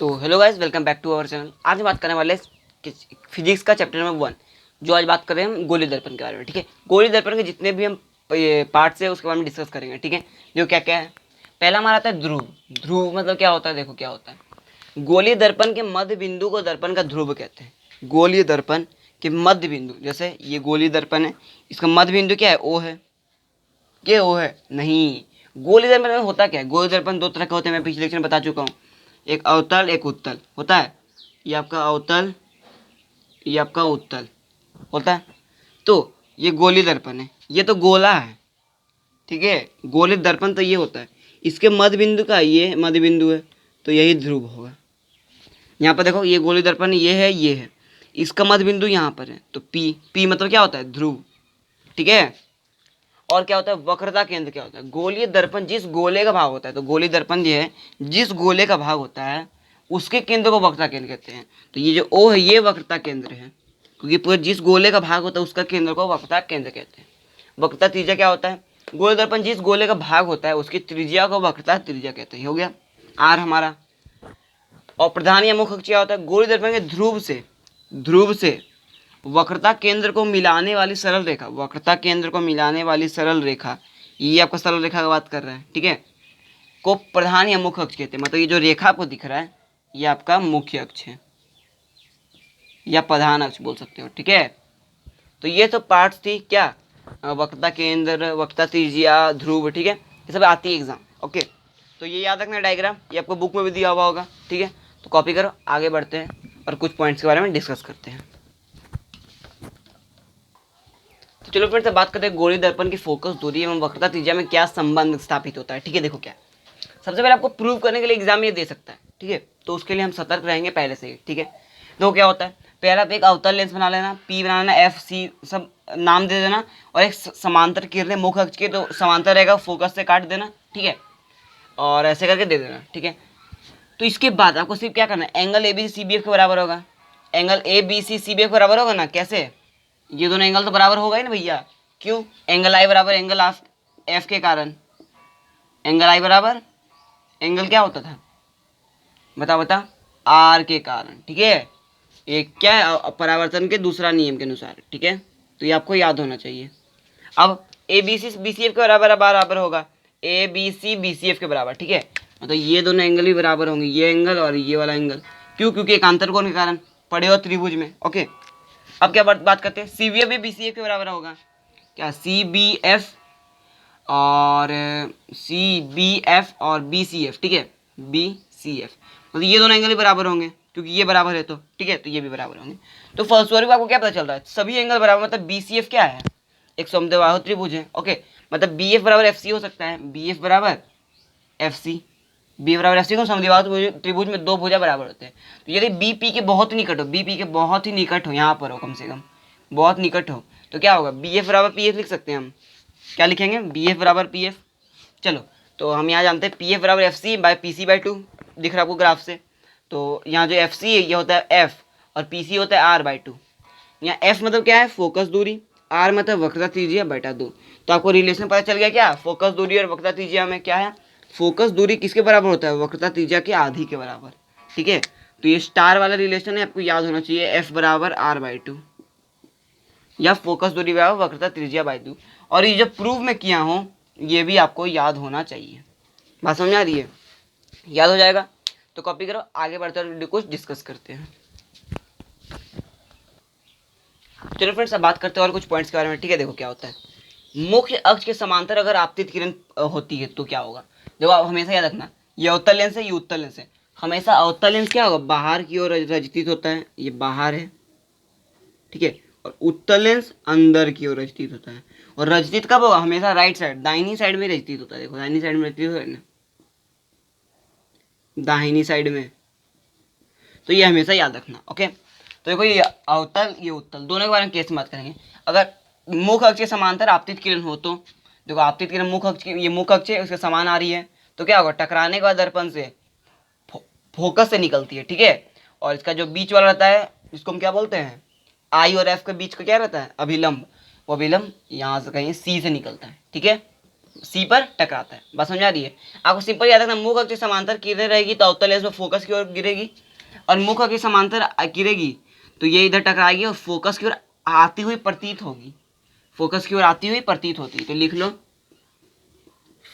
तो hello guys, welcome back to our channel. आज हम बात करने वाले फिजिक्स का चैप्टर नंबर 1। जो आज बात कर रहे हैं हम गोली दर्पण के बारे में। ठीक है, गोली दर्पण के जितने भी हम पार्ट्स है उसके बारे में डिस्कस करेंगे। ठीक है, जो क्या क्या है। पहला हमारा आता है ध्रुव। ध्रुव मतलब क्या होता है, देखो क्या होता है। गोलीय दर्पण के मध्य बिंदु को दर्पण का ध्रुव कहते हैं। गोलीय दर्पण के मध्य बिंदु, जैसे ये गोलीय दर्पण है, इसका मध्य बिंदु क्या है, ओ है। क्या ओ है? नहीं, गोलीय दर्पण में होता क्या है। गोलीय दर्पण दो तरह के होते हैं, मैं पिछले लेक्चर में बता चुका हूँ। एक अवतल, एक उत्तल होता है। ये आपका अवतल, ये आपका उत्तल होता है। तो ये गोलीय दर्पण है, ये तो गोला है। ठीक है, गोलीय दर्पण तो ये होता है। इसके मध्य बिंदु का ये मध्य बिंदु है, तो यही ध्रुव होगा। यहाँ पर देखो, ये गोलीय दर्पण ये है, ये है। इसका मध्य बिंदु यहाँ पर है, तो पी। पी मतलब क्या होता है, ध्रुव। ठीक है, और क्या होता है, वक्रता केंद्र क्या होता है। गोलीय दर्पण जिस गोले का भाग होता है, तो गोलीय दर्पण ये है, जिस गोले का भाग होता है उसके केंद्र को वक्रता केंद्र कहते हैं। तो ये जो ओ है, ये वक्रता केंद्र है, क्योंकि पूरे जिस गोले का भाग होता है उसका केंद्र को वक्रता केंद्र कहते हैं। वक्रता त्रिज्या क्या होता है, गोलीय दर्पण जिस गोले का भाग होता है उसकी त्रिज्या को वक्रता त्रिज्या कहते हैं। हो गया आर हमारा। और प्रधान या मुख्य अक्ष क्या होता है, गोलीय दर्पण के ध्रुव से वक्रता केंद्र को मिलाने वाली सरल रेखा, वक्रता केंद्र को मिलाने वाली सरल रेखा, ये आपका सरल रेखा की बात कर रहा है। ठीक है, को प्रधान या मुख्य अक्ष कहते हैं। मतलब ये जो रेखा आपको दिख रहा है, ये आपका मुख्य अक्ष है या प्रधान अक्ष बोल सकते हो। ठीक है, तो ये तो पार्ट्स थी क्या, वक्रता केंद्र, वक्रता त्रिज्या, ध्रुव। ठीक है, ये सब आती है एग्जाम। ओके, तो ये याद रखना डायग्राम, ये आपको बुक में भी दिया हुआ होगा। ठीक है, तो कॉपी करो, आगे बढ़ते हैं और कुछ पॉइंट्स के बारे में डिस्कस करते हैं। तो चलो फिर से बात करते हैं गोलीय दर्पण की फोकस दूरी एवं वक्रता त्रिज्या में क्या संबंध स्थापित होता है। ठीक है, देखो क्या, सबसे पहले आपको प्रूव करने के लिए एग्जाम ये दे सकता है। ठीक है, तो उसके लिए हम सतर्क रहेंगे पहले से ही। ठीक है, देखो क्या होता है, पहला आप एक अवतल लेंस बना लेना, पी बनाना, एफ सी सब नाम दे देना, और एक समांतर किरणें मुख्य अक्ष के, तो समांतर रहेगा, फोकस से काट देना। ठीक है, और ऐसे करके दे देना। ठीक है, तो इसके बाद आपको सिर्फ क्या करना है, angle A B C C B F के बराबर होगा। Angle A B C C B F के बराबर होगा ना, कैसे, ये दोनों एंगल तो बराबर होगा ही ना भैया। क्यों, एंगल आई बराबर एंगल एफ के कारण। एंगल आई बराबर एंगल क्या होता था, बता आर के कारण। ठीक है, एक क्या है, परावर्तन के दूसरा नियम के अनुसार। ठीक है, तो ये आपको याद होना चाहिए। अब A B C B C F के बराबर बराबर होगा, A B C B C F के बराबर। ठीक है, मतलब ये दोनों एंगल भी बराबर होंगे, ये एंगल और ये वाला एंगल। क्यों, क्योंकि एकांतर कोण के कारण पड़े हो त्रिभुज में। ओके, अब क्या बात करते हैं, सी बी एफ भी बी सी एफ के बराबर होगा। क्या, सी बी एफ और सी बी एफ और बी सी एफ। ठीक है, बी सी एफ मतलब ये दोनों एंगल भी बराबर होंगे, क्योंकि ये बराबर है तो। ठीक है, तो ये भी बराबर होंगे। तो फलस्वरूप आपको क्या पता चल रहा है, सभी एंगल बराबर, मतलब बी सी एफ क्या है, एक समद्विबाहु त्रिभुज है। ओके, मतलब बी एफ बराबर एफ सी हो सकता है, बी एफ बराबर एफ सी। बी बराबर एफ सी को समद्विबाहु त्रिभुज में दो भुजा बराबर होते हैं। तो यदि बी पी के बहुत निकट हो, बी पी के बहुत ही निकट हो, यहाँ पर हो, कम से कम बहुत निकट हो, तो क्या होगा, बी एफ बराबर पी एफ लिख सकते हैं हम। क्या लिखेंगे, बी एफ बराबर पी एफ। चलो, तो हम यहाँ जानते हैं पी एफ बराबर F C by P C by two, दिख रहा है आपको ग्राफ से। तो यहाँ जो एफ सी है ये होता है एफ, और पी सी होता है आर बाई टू। यहाँ एफ मतलब क्या है, फोकस दूरी, आर मतलब वक्रता त्रिज्या बटा दो। तो आपको रिलेशन पता चल गया क्या, फोकस दूरी और वक्रता त्रिज्या में क्या है, फोकस दूरी किसके बराबर होता है, वक्रता त्रिज्या के आधी के बराबर। ठीक है, तो ये स्टार वाला रिलेशन है, आपको याद होना चाहिए, एफ बराबर आर बाई टू, या फोकस दूरी बराबर वक्रता त्रिज्या बाई टू। और ये जब प्रूव में किया हूँ, ये भी आपको याद होना चाहिए। बात समझ आ रही है, याद हो जाएगा तो कॉपी करो, आगे बढ़ते हुए कुछ डिस्कस करते हैं। चलो फ्रेंड्स, अब बात करते हैं और कुछ पॉइंट्स के बारे में। ठीक है, देखो क्या होता है, मुख्य अक्ष के समांतर अगर आपतित किरण होती है तो क्या होगा। देखो आप हमेशा याद रखना, ये अवतल लेंस है, ये उत्तल लेंस है। हमेशा अवतल लेंस क्या होगा, बाहर की ओर रजतीत होता है, ये बाहर है। ठीक है, और उत्तल लेंस अंदर की ओर रजतीत होता है। और रजतीत कब होगा, हमेशा राइट साइड, दाहिनी साइड में रजतीत होता है। देखो दाहिनी साइड में रजतीत होता है ना, दाहिनी साइड में। तो ये हमेशा याद रखना। ओके, तो देखो ये अवतल, ये उत्तल, दोनों के बारे में केस में बात करेंगे। अगर मुख्य अक्ष के समांतर आपतित किरण हो तो देखो, आपतित किरण मुख्य अक्ष की, ये मुख्य अक्ष है, उसके समान आ रही है, तो क्या होगा, टकराने के बाद दर्पण से फोकस से निकलती है। ठीक है, और इसका जो बीच वाला रहता है, इसको हम क्या बोलते हैं, आई और एफ के बीच का क्या रहता है, अभिलंब। वो अभिलंब यहाँ से कहीं सी से निकलता है। ठीक है, सी पर टकराता है। बात समझ आ रही है? आपको सिंपल याद रखना, मुख अक्ष समांतर किरणें रहेगी तो अवतल लेंस में फोकस की ओर गिरेगी, और मुख अक्ष समांतर गिरेगी तो ये इधर टकराएगी और फोकस की ओर आती हुई प्रतीत होगी, फोकस की ओर आती हुई प्रतीत होती है। तो लिख लो,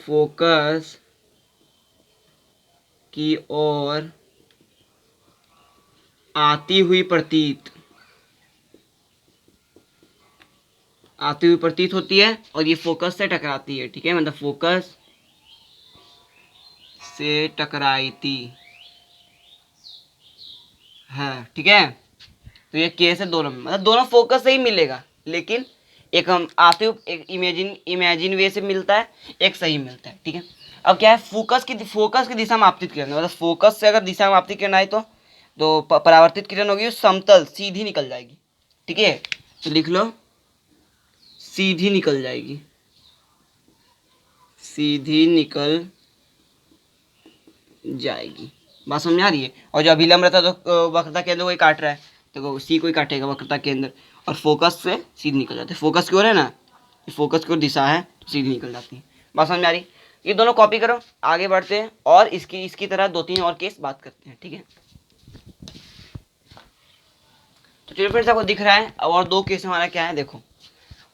फोकस की ओर आती हुई प्रतीत होती है और ये फोकस से टकराती है। ठीक है, मतलब फोकस से टकराई थी है। ठीक है, तो ये केस है दोनों में, मतलब दोनों फोकस से ही मिलेगा, लेकिन एक हम आते हुए एक इमेजिन वे से मिलता है, एक सही मिलता है। ठीक है, अब क्या है, फोकस की दिशा में आपतित किरण, मतलब फोकस से अगर दिशा में आपतित किरण आए तो परावर्तित किरण होगी समतल सीधी निकल जाएगी। ठीक है, तो लिख लो, सीधी निकल जाएगी, सीधी निकल जाएगी। बात समझ आ रही है? और जो अभिलंब रहता है तो वक्रता केंद्र को ही काट रहा है, तो सी को ही काटेगा वक्रता केंद्र, और फोकस से सीधी निकल जाती है। फोकस की ओर है ना, फोकस की ओर दिशा है तो सीधी निकल जाती है। बात समझ आ रही? ये दोनों कॉपी करो, आगे बढ़ते हैं और इसकी तरह 2-3 और केस बात करते हैं। ठीक है, तो चलिए फ्रेंड्स, आपको दिख रहा है और 2 केस हमारा क्या है, देखो,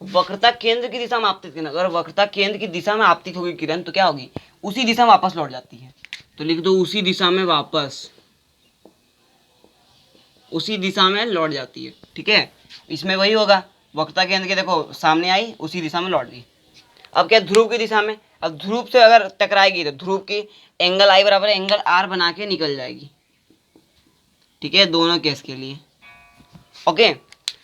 वक्रता केंद्र की दिशा में आपतित किरण, अगर वक्रता केंद्र की दिशा में आपतित होगी किरण तो क्या होगी, उसी दिशा में वापस लौट जाती है। तो लिख दो, उसी दिशा में वापस, उसी दिशा में लौट जाती है। ठीक है, इसमें वही होगा, वक्रता केंद्र के देखो सामने आई, उसी दिशा में लौट गई। अब क्या, ध्रुव की दिशा में, अब ध्रुव से अगर टकराएगी तो ध्रुव की एंगल आई बराबर एंगल आर बना के निकल जाएगी। ठीक है, दोनों केस के लिए ओके,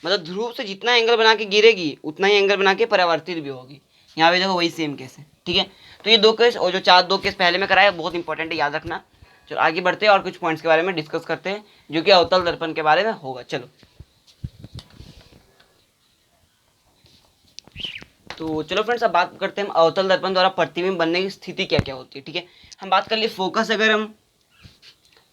मतलब ध्रुव से जितना एंगल बना के गिरेगी उतना ही एंगल बना के परावर्तित भी होगी। यहाँ पे देखो वही सेम केस है। ठीक है, तो ये 2 केस और जो 2 केस पहले में कराया बहुत इंपॉर्टेंट है, याद रखना। चलो आगे बढ़ते हैं और कुछ पॉइंट्स के बारे में डिस्कस करते हैं जो कि अवतल दर्पण के बारे में होगा। चलो, तो चलो फ्रेंड्स, अब बात करते हैं हम अवतल दर्पण द्वारा प्रतिबिंब बनने की स्थिति क्या क्या होती है। ठीक है, हम बात कर लिए फोकस, अगर हम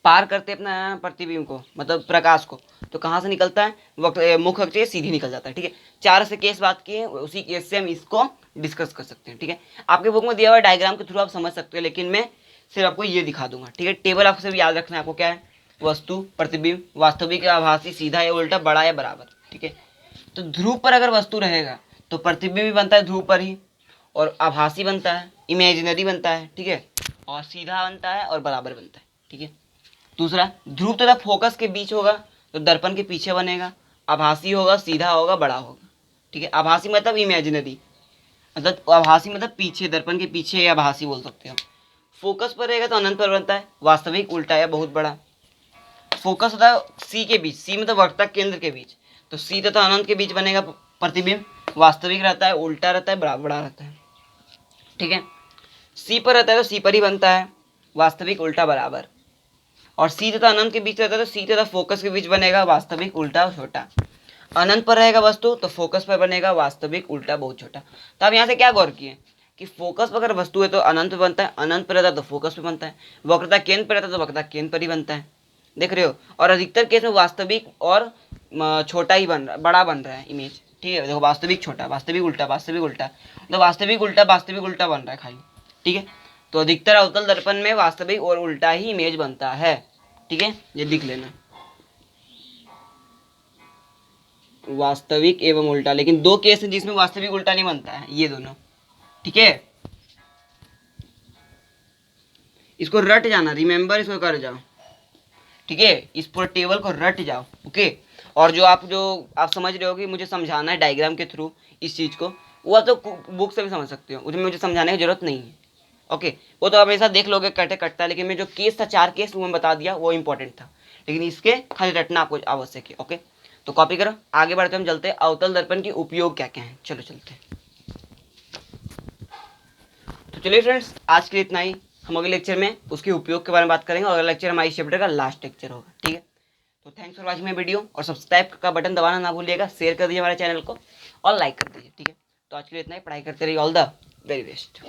पार करते हैं अपना प्रतिबिंब को, मतलब प्रकाश को, तो कहाँ से निकलता है, मुख अक्ष से सीधी निकल जाता है। ठीक है, 4 से केस बात किए, उसी केस से हम इसको डिस्कस कर सकते हैं। ठीक है, आपके बुक में दिया हुआ डायग्राम के थ्रू आप समझ सकते हो, लेकिन मैं सिर्फ आपको ये दिखा दूंगा। ठीक है, टेबल आपको सिर्फ याद रखना है, आपको क्या है, वस्तु, प्रतिबिंब, वास्तविक, आभासी, सीधा या उल्टा, बड़ा या बराबर। ठीक है, तो ध्रुव पर अगर वस्तु रहेगा तो प्रतिबिंब भी बनता है ध्रुव पर ही, और आभासी बनता है, इमेजिनरी बनता है। ठीक है, और सीधा बनता है और बराबर बनता है। ठीक है, दूसरा, ध्रुव तथा फोकस के बीच होगा तो दर्पण के पीछे बनेगा, आभासी होगा, सीधा होगा, बड़ा होगा। ठीक है, आभासी मतलब इमेजिनरी, मतलब आभासी मतलब पीछे, दर्पण के पीछे या आभासी बोल सकते हो। फोकस पर रहेगा तो अनंत पर बनता है, वास्तविक, उल्टा या बहुत बड़ा। फोकस तथा सी के बीच, सी मतलब वक्रता केंद्र के बीच, तो सी तथा अनंत के बीच बनेगा प्रतिबिंब, वास्तविक रहता है, उल्टा रहता है, बड़ा रहता है। ठीक है, सी पर रहता है तो सी पर ही बनता है, वास्तविक, उल्टा, बराबर। और सी तथा अनंत के बीच रहता है तो सी तथा फोकस के बीच बनेगा वास्तविक, उल्टा, छोटा। अनंत पर रहेगा वस्तु तो फोकस पर बनेगा वास्तविक, उल्टा, बहुत छोटा। तो आप यहाँ से क्या गौर किए कि फोकस पर अगर वस्तु है तो अनंत पर बनता है, अनंत पर रहता है तो फोकस पर बनता है, वक्रता केंद्र पर रहता है तो वक्रता केंद्र पर ही बनता है। देख रहे हो, और अधिकतर केस में वास्तविक और छोटा ही बन रहा, बड़ा बन रहा है इमेज। ठीक है, देखो, वास्तविक छोटा, वास्तविक उल्टा, वास्तविक उल्टा, मतलब वास्तविक उल्टा, वास्तविक उल्टा बन रहा है खाली। ठीक है, तो अधिकतर अवतल दर्पण में वास्तविक और उल्टा ही इमेज बनता है। ठीक है, ये लिख लेना, वास्तविक एवं उल्टा, लेकिन 2 केस हैं जिसमें वास्तविक उल्टा नहीं बनता है, ये दोनों। ठीक है, इसको रट जाना, रिमेंबर इसको कर जाओ। ठीक है, इस पूरे टेबल को रट जाओ। ओके, और जो आप समझ रहे हो कि मुझे समझाना है डायग्राम के थ्रू इस चीज़ को, वो आप तो बुक से भी समझ सकते हो, उसमें मुझे समझाने की जरूरत नहीं है। ओके, वो तो आप ऐसा देख लोगे कटे कटता है, लेकिन मैं जो केस था 4 केस वो मैं बता दिया, वो इंपॉर्टेंट था, लेकिन इसके खाली रटना आपको आवश्यक है। ओके, तो कॉपी करो, आगे बढ़ते हम चलते हैं अवतल दर्पण के उपयोग क्या क्या हैं। चलो चलते हैं। तो चलिए फ्रेंड्स, आज के लिए इतना ही, हम अगले लेक्चर में उसके उपयोग के बारे में बात करेंगे, और अगला लेक्चर हमारी चैप्टर का लास्ट लेक्चर होगा। ठीक है, तो thanks for watching my video, और सब्सक्राइब का बटन दबाना ना भूलिएगा, शेयर कर दीजिए हमारे चैनल को और लाइक कर दीजिए। ठीक है, तो आज के लिए इतना ही, पढ़ाई करते रहिए, ऑल द वेरी बेस्ट।